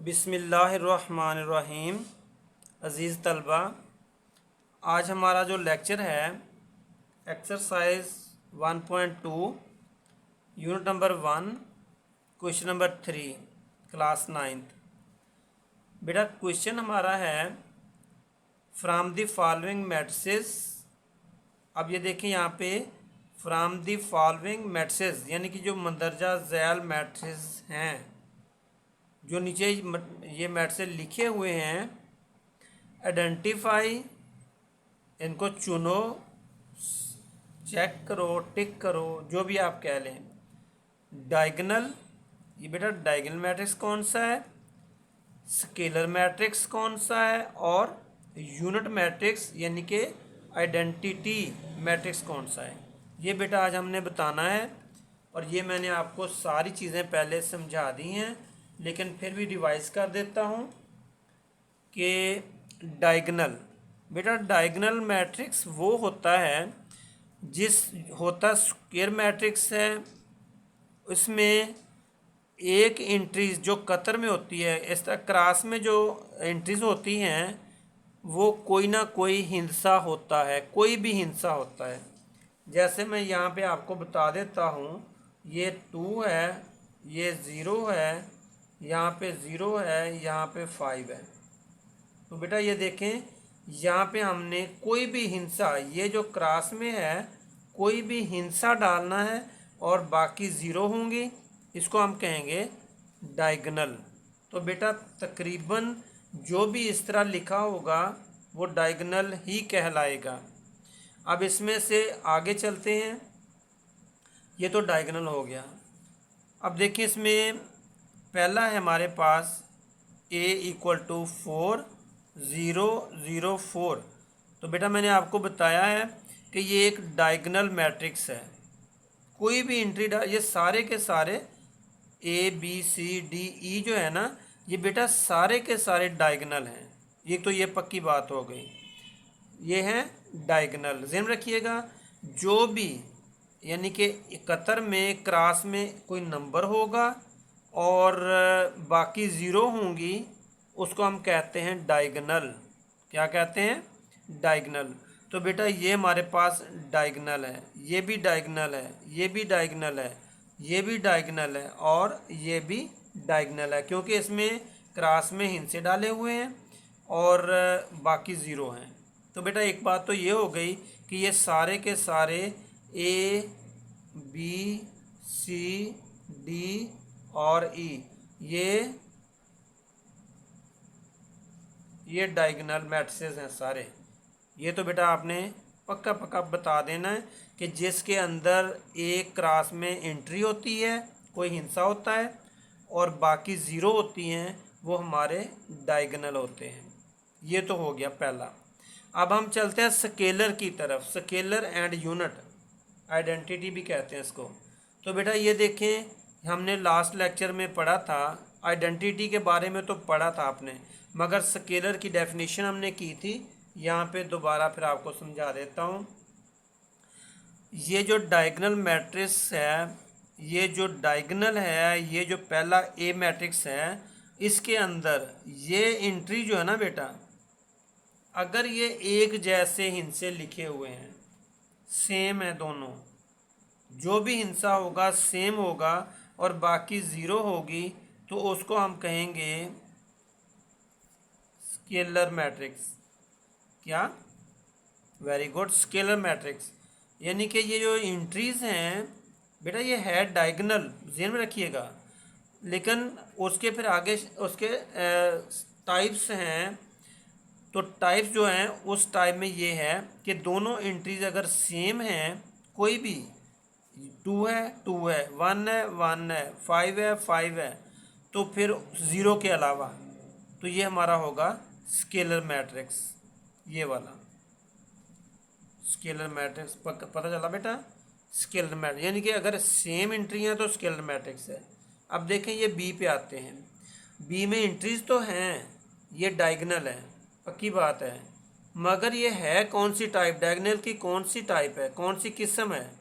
बिस्मिल्लाहिर्रहमानिर्रहीम। अज़ीज़ तलबा, आज हमारा जो लेक्चर है exercise 1.2 unit number 1 question number 3 class 9th। बेटा क्वेश्चन हमारा है फ्राम द फॉलोइंग मैट्रिसेस। अब ये देखें यहाँ पे फ्राम द फॉलोइंग मैट्रिसेस यानी कि जो मंदरजा ज़ैल मैट्रिसेस हैं, जो नीचे ये मैट्रिसेस लिखे हुए हैं, आइडेंटिफाई, इनको चुनो, चेक करो, टिक करो, जो भी आप कह लें। डायगोनल, ये बेटा डायगोनल मैट्रिक्स कौन सा है, स्केलर मैट्रिक्स कौन सा है, और यूनिट मैट्रिक्स यानी कि आइडेंटिटी मैट्रिक्स कौन सा है। ये बेटा आज हमने बताना है, और ये मैंने आपको सारी चीज़ें पहले समझा दी हैं, लेकिन फिर भी रिवाइज कर देता हूँ कि डायगोनल, बेटा डायगोनल मैट्रिक्स वो होता है जिस होता स्क्वायर मैट्रिक्स है, उसमें एक एंट्रीज जो कतर में होती है, इस तरह क्रॉस में जो एंट्रीज होती हैं वो कोई ना कोई हिंसा होता है, कोई भी हिंसा होता है। जैसे मैं यहाँ पे आपको बता देता हूँ, ये 2 है, ये 0 है, यहाँ पे 0 है, यहाँ पे 5 है। तो बेटा ये देखें, यहाँ पे हमने कोई भी हिंसा, ये जो क्रॉस में है कोई भी हिंसा डालना है और बाकी 0 होंगी, इसको हम कहेंगे डायगोनल। तो बेटा तकरीबन जो भी इस तरह लिखा होगा वो डायगोनल ही कहलाएगा। अब इसमें से आगे चलते हैं, ये तो डायगोनल हो गया। अब देखिए इसमें पहला है हमारे पास a = 4 0 0 4। तो बेटा मैंने आपको बताया है कि ये एक डायगोनल मैट्रिक्स है। कोई भी एंट्री ये सारे के सारे A B C D E जो है ना, ये बेटा सारे के सारे डायगोनल हैं। ये तो ये पक्की बात हो गई, ये हैं डायगोनल। ध्यान रखिएगा, जो भी यानी कि कतर में क्रॉस में कोई नंबर होगा और बाकी 0 होंगी, उसको हम कहते हैं डायगोनल। क्या कहते हैं? डायगोनल। तो बेटा ये हमारे पास डायगोनल है, ये भी डायगोनल है, ये भी डायगोनल है, ये भी डायगोनल है, और ये भी डायगोनल है, क्योंकि इसमें क्रॉस में हिंसे डाले हुए हैं और बाकी 0 हैं। तो बेटा एक बात तो ये हो गई कि ये सारे के सारे A B C D और E ये डायगोनल मैट्रिसेस हैं सारे। ये तो बेटा आपने पक्का पक्का बता देना है कि जिसके अंदर एक क्रॉस में एंट्री होती है, कोई हिंसा होता है, और बाकी 0 होती हैं, वो हमारे डायगोनल होते हैं। ये तो हो गया पहला। अब हम चलते हैं स्केलर की तरफ। स्केलर एंड यूनिट, आइडेंटिटी भी कहते हैं इसको। तो बेटा ये देखें, हमने लास्ट लेक्चर में पढ़ा था, आइडेंटिटी के बारे में तो पढ़ा था आपने, मगर स्केलर की डेफिनेशन हमने की थी। यहाँ पे दोबारा फिर आपको समझा देता हूँ। ये जो डायगोनल मैट्रिक्स है, ये जो डायगोनल है, ये जो पहला ए मैट्रिक्स है, इसके अंदर ये एंट्री जो है ना बेटा, अगर ये एक जैसे हिंसे लिखे हुए हैं, सेम है दोनों, जो भी हिंसा होगा सेम होगा और बाकी 0 होगी, तो उसको हम कहेंगे स्केलर मैट्रिक्स। क्या? Very good, scalar matrix. यानी कि ये जो एंट्रीज हैं बेटा, ये है डायगोनल, ध्यान में रखिएगा, लेकिन उसके फिर आगे उसके टाइप्स हैं। तो टाइप्स जो हैं उस टाइप में ये है कि दोनों एंट्रीज अगर सेम हैं, कोई भी 2 है 2 है, 1 है 1 है, 5 है 5 है, तो फिर 0 के अलावा, तो ये हमारा होगा स्केलर मैट्रिक्स। ये वाला स्केलर मैट्रिक्स पता चला बेटा? स्केलर मैट्रिक्स यानी कि अगर सेम एंट्री हैं तो स्केलर मैट्रिक्स है। अब देखें ये बी पे आते हैं। बी में एंट्रीज तो हैं, ये डायगोनल है, पक्की बात है, मगर ये है कौन सी टाइप, डायगोनल की कौन सी टाइप है, कौन सी किस्म है?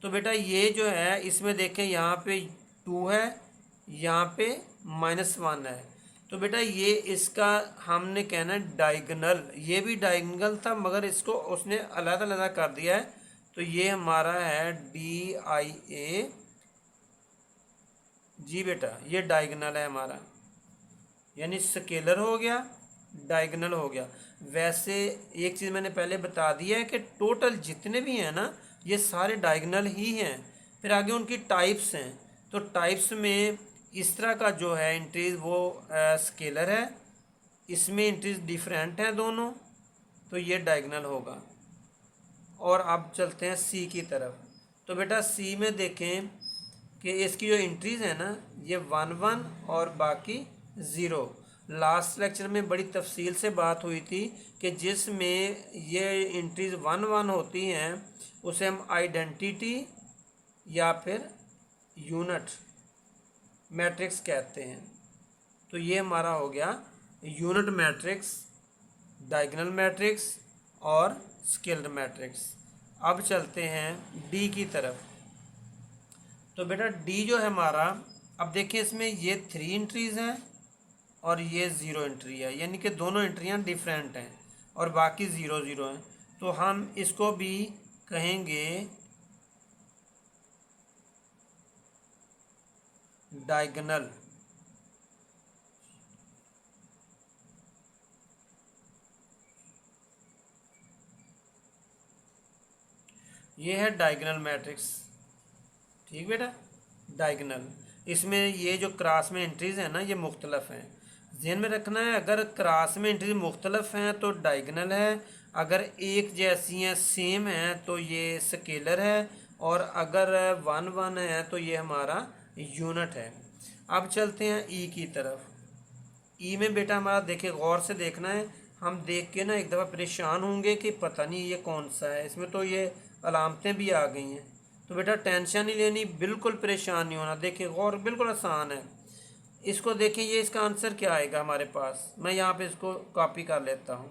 तो बेटा ये जो है इसमें देखें, यहाँ पे 2 है, यहाँ पे -1 है, तो बेटा ये इसका हमने कहना डायगोनल, ये भी डायगोनल था मगर इसको उसने अलग अलग कर दिया है। तो ये हमारा है DIA जी बेटा, ये डायगोनल है हमारा, यानी स्केलर हो गया, डायगोनल हो गया। वैसे एक चीज़ मैंने पहले बता दिया है कि टोटल जितने भी हैं ना ये सारे डायगोनल ही हैं। फिर आगे उनकी टाइप्स हैं, तो टाइप्स में इस तरह का जो है इंट्रीज वो स्केलर है, इसमें इंट्रीज डिफरेंट हैं दोनों, तो ये डायगोनल होगा। और अब चलते हैं सी की तरफ। तो बेटा सी में देखें कि इसकी जो इंट्रीज है ना ये 1 1 और बाकी 0। लास्ट लेक्चर में बड़ी तफसील से बात हुई थी कि जिसमें ये इंट्रीज 1 1 होती हैं उसे हम आइडेंटिटी या फिर यूनिट मैट्रिक्स कहते हैं। तो ये हमारा हो गया यूनिट मैट्रिक्स, डायगोनल मैट्रिक्स और स्केलर मैट्रिक्स। अब चलते हैं डी की तरफ। तो बेटा डी जो है हमारा, अब देखिए इसमें ये 3 एंट्रीज हैं और ये 0 एंट्री है, यानी कि दोनों एंट्रियां डिफरेंट हैं और बाकी 0 0 हैं। तो हम इसको भी कहेंगे डायगोनल। ये है डायगोनल मैट्रिक्स, ठीक बेटा, डायगोनल। इसमें ये जो क्रॉस में एंट्रीज हैं ना ये मुख्तलफ हैं, ध्यान में रखना है। अगर क्रॉस में एंट्रीज मुख्तलफ हैं तो डायगोनल है, अगर एक जैसी हैं सेम हैं तो ये स्केलर है, और अगर 1 1 है तो ये हमारा यूनिट है। अब चलते हैं ई की तरफ। ई में बेटा हमारा देखिए, गौर से देखना है, हम देख के ना एक दफ़ा परेशान होंगे कि पता नहीं ये कौन सा है, इसमें तो ये अलामतें भी आ गई हैं। तो बेटा टेंशन नहीं लेनी, बिल्कुल परेशान नहीं होना। देखिए गौर, बिल्कुल आसान है। इसको देखिए, ये इसका आंसर क्या आएगा हमारे पास। मैं यहाँ पे इसको कॉपी कर लेता हूँ।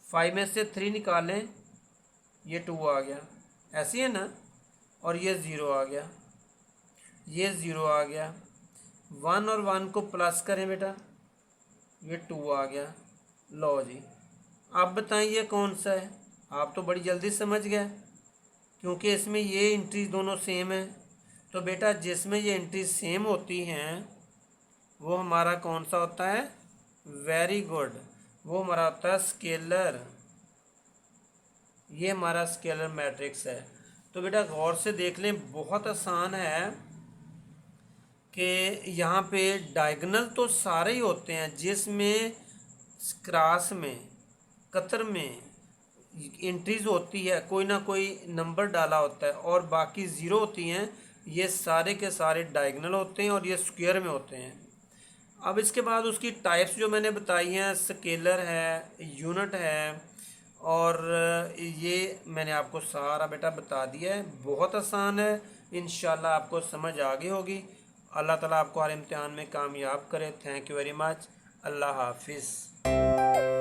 5 में से 3 निकालें, ये 2 आ गया, ऐसी है ना, और ये 0 आ गया, ये 0 आ गया। 1 और 1 को प्लस करें बेटा, ये 2 आ गया। लो जी, अब बताइए कौन सा है। आप तो बड़ी जल्दी समझ गए क्योंकि इसमें ये एंट्रीज दोनों सेम है। तो बेटा जिसमें ये एंट्रीज सेम होती हैं वो हमारा कौन सा होता है, वेरी गुड, वो हमारा होता है स्केलर। ये हमारा स्केलर मैट्रिक्स है। तो बेटा गौर से देख लें, बहुत आसान है कि यहाँ पे डायगोनल तो सारे ही होते हैं, जिसमें क्रॉस में कतर में एंट्रीज होती है कोई ना कोई नंबर डाला होता है और बाकी 0 होती हैं, ये सारे के सारे डायगोनल होते हैं और ये स्क्वायर में होते हैं। अब इसके बाद उसकी टाइप्स जो मैंने बताई हैं, स्केलर है, यूनिट है, और ये मैंने आपको सारा बेटा बता दिया है। बहुत आसान है, इंशाल्लाह आपको समझ आ गई होगी। अल्लाह ताला आपको हर इम्तिहान में कामयाब करे। Thank you very much. Allah हाफिज़।